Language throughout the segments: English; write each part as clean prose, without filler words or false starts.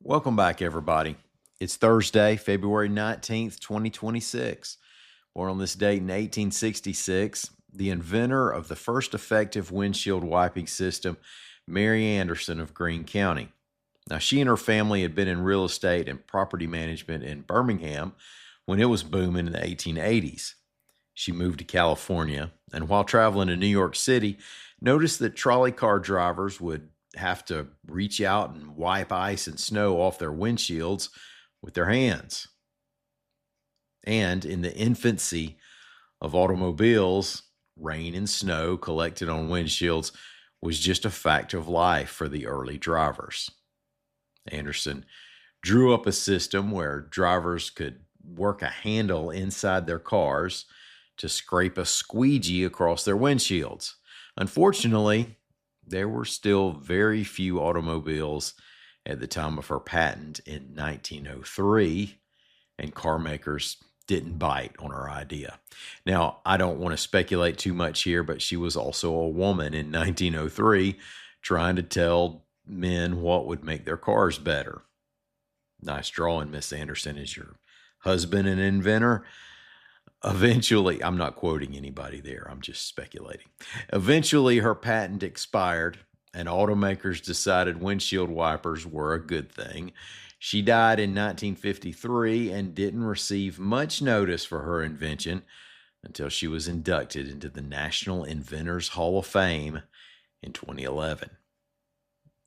Welcome back, everybody. It's Thursday, February 19th, 2026. Born on this date in 1866, the inventor of the first effective windshield wiping system, Mary Anderson of Greene County. Now, she and her family had been in real estate and property management in Birmingham when it was booming in the 1880s. She moved to California, and while traveling to New York City, noticed that trolley car drivers would have to reach out and wipe ice and snow off their windshields with their hands. And in the infancy of automobiles, rain and snow collected on windshields was just a fact of life for the early drivers. Anderson drew up a system where drivers could work a handle inside their cars to scrape a squeegee across their windshields. Unfortunately, there were still very few automobiles at the time of her patent in 1903, and car makers didn't bite on her idea. Now, I don't want to speculate too much here, but she was also a woman in 1903 trying to tell men what would make their cars better. Nice drawing, Miss Anderson. Is your husband an inventor? Eventually, I'm not quoting anybody there, I'm just speculating. Eventually, her patent expired, and automakers decided windshield wipers were a good thing. She died in 1953 and didn't receive much notice for her invention until she was inducted into the National Inventors Hall of Fame in 2011.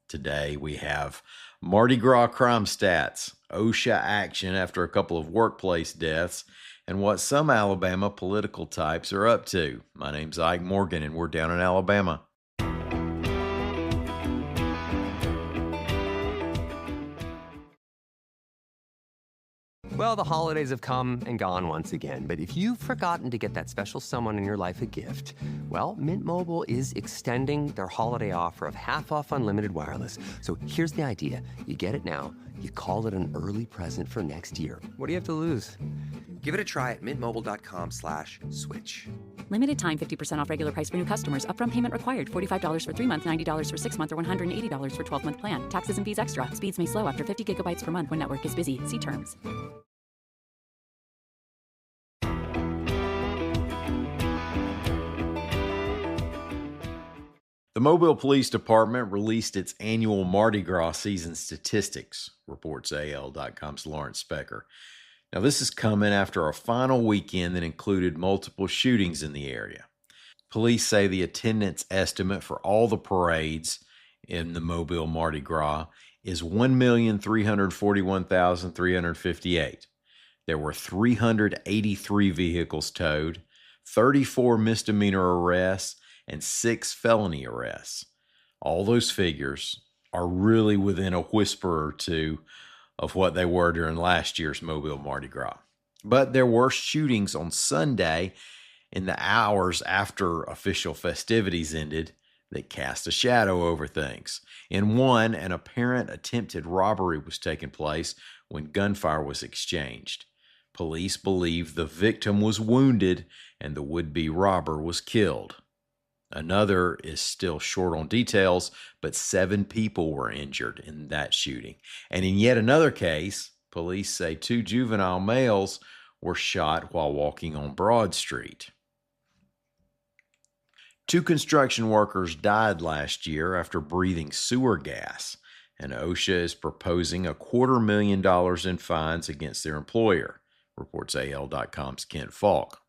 Today, we have Mardi Gras crime stats, OSHA action after a couple of workplace deaths, and what some Alabama political types are up to. My name's Ike Morgan, and we're down in Alabama. Well, the holidays have come and gone once again, but if you've forgotten to get that special someone in your life a gift, well, Mint Mobile is extending their holiday offer of half off unlimited wireless. So here's the idea. You get it now, you call it an early present for next year. What do you have to lose? Give it a try at mintmobile.com/switch. Limited time 50% off regular price for new customers. Upfront payment required. $45 for 3 months, $90 for 6 months, or $180 for 12-month plan. Taxes and fees extra. Speeds may slow after 50 gigabytes per month when network is busy. See terms. The Mobile Police Department released its annual Mardi Gras season statistics, reports AL.com's Lawrence Specker. Now, this is coming after a final weekend that included multiple shootings in the area. Police say the attendance estimate for all the parades in the Mobile Mardi Gras is 1,341,358. There were 383 vehicles towed, 34 misdemeanor arrests, and 6 felony arrests. All those figures are really within a whisper or two of what they were during last year's Mobile Mardi Gras. But there were shootings on Sunday in the hours after official festivities ended that cast a shadow over things. In one, an apparent attempted robbery was taking place when gunfire was exchanged. Police believe the victim was wounded and the would-be robber was killed. Another is still short on details, but 7 people were injured in that shooting. And in yet another case, police say 2 juvenile males were shot while walking on Broad Street. 2 construction workers died last year after breathing sewer gas, and OSHA is proposing $250,000 in fines against their employer, reports AL.com's Kent Falk.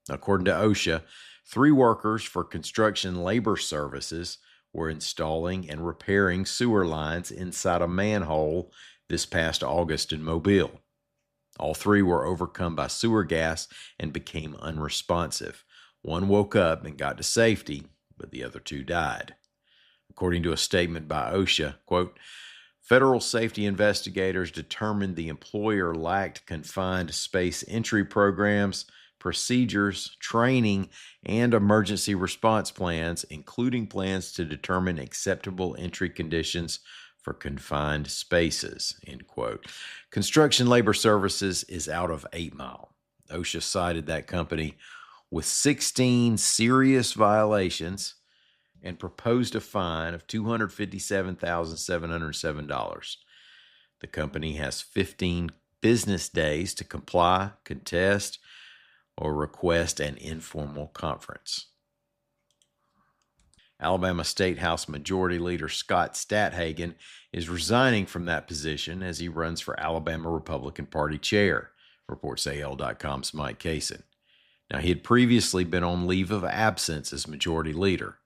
According to OSHA, 3 workers for construction labor services were installing and repairing sewer lines inside a manhole this past August in Mobile. All 3 were overcome by sewer gas and became unresponsive. One woke up and got to safety, but the other 2 died. According to a statement by OSHA, quote, federal safety investigators determined the employer lacked confined space entry programs, procedures, training, and emergency response plans, including plans to determine acceptable entry conditions for confined spaces, end quote. Construction Labor Services is out of 8 Mile. OSHA cited that company with 16 serious violations and proposed a fine of $257,707. The company has 15 business days to comply, contest, or request an informal conference. Alabama State House Majority Leader Scott Stadthagen is resigning from that position as he runs for Alabama Republican Party chair, reports AL.com's Mike Kaysen. Now, he had previously been on leave of absence as Majority Leader.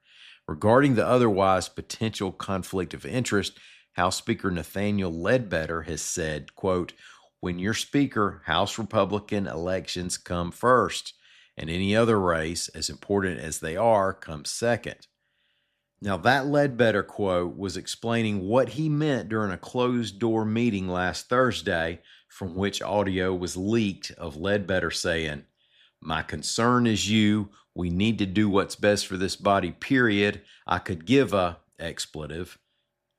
Regarding the otherwise potential conflict of interest, House Speaker Nathaniel Ledbetter has said, quote, "When you're Speaker, House Republican elections come first, and any other race, as important as they are, comes second." Now, that Ledbetter quote was explaining what he meant during a closed-door meeting last Thursday, from which audio was leaked of Ledbetter saying, "My concern is you. We need to do what's best for this body, period. I could give a expletive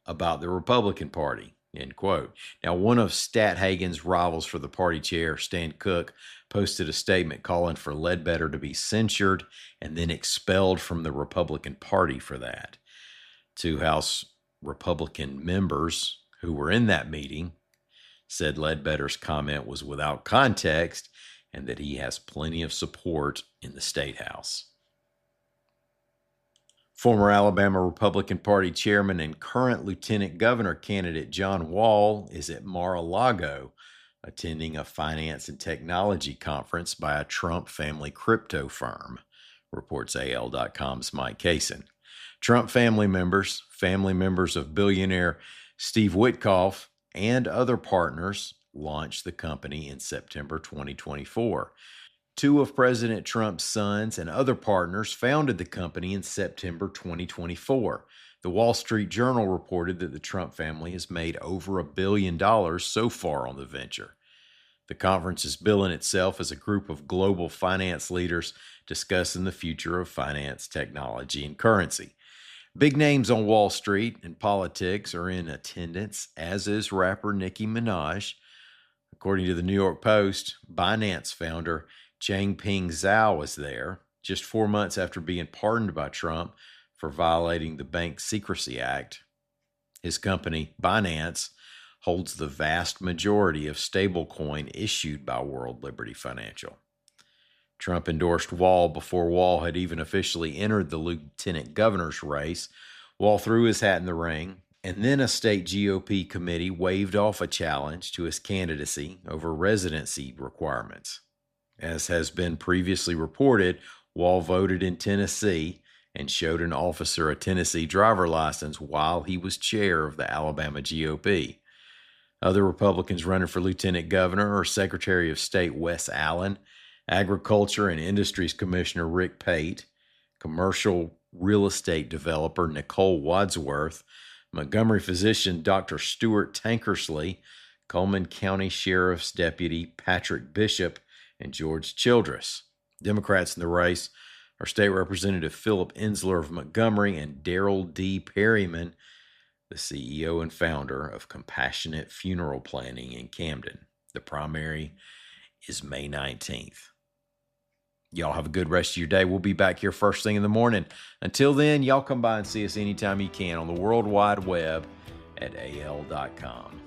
about the Republican Party," end quote. Now, one of Stadthagen's rivals for the party chair, Stan Cook, posted a statement calling for Ledbetter to be censured and then expelled from the Republican Party for that. Two House Republican members who were in that meeting said Ledbetter's comment was without context and that he has plenty of support in the State House. Former Alabama Republican Party chairman and current lieutenant governor candidate John Wall is at Mar-a-Lago attending a finance and technology conference by a Trump family crypto firm, reports AL.com's Mike Kaysen. Trump family members of billionaire Steve Witkoff and other partners launched the company in September 2024. Two of President Trump's sons and other partners founded the company in September 2024. The Wall Street Journal reported that the Trump family has made over $1 billion so far on the venture. The conference is billing itself as a group of global finance leaders discussing the future of finance, technology, and currency. Big names on Wall Street and politics are in attendance, as is rapper Nicki Minaj. According to the New York Post, Binance founder Changpeng Zhao was there just 4 months after being pardoned by Trump for violating the Bank Secrecy Act. His company, Binance, holds the vast majority of stablecoin issued by World Liberty Financial. Trump endorsed Wall before Wall had even officially entered the lieutenant governor's race. Wall threw his hat in the ring, and then a state GOP committee waved off a challenge to his candidacy over residency requirements. As has been previously reported, Wall voted in Tennessee and showed an officer a Tennessee driver license while he was chair of the Alabama GOP. Other Republicans running for lieutenant governor are Secretary of State Wes Allen, Agriculture and Industries Commissioner Rick Pate, commercial real estate developer Nicole Wadsworth, Montgomery physician Dr. Stuart Tankersley, Coleman County Sheriff's Deputy Patrick Bishop, and George Childress. Democrats in the race are State Representative Philip Ensler of Montgomery and Darrell D. Perryman, the CEO and founder of Compassionate Funeral Planning in Camden. The primary is May 19th. Y'all have a good rest of your day. We'll be back here first thing in the morning. Until then, y'all come by and see us anytime you can on the World Wide Web at al.com.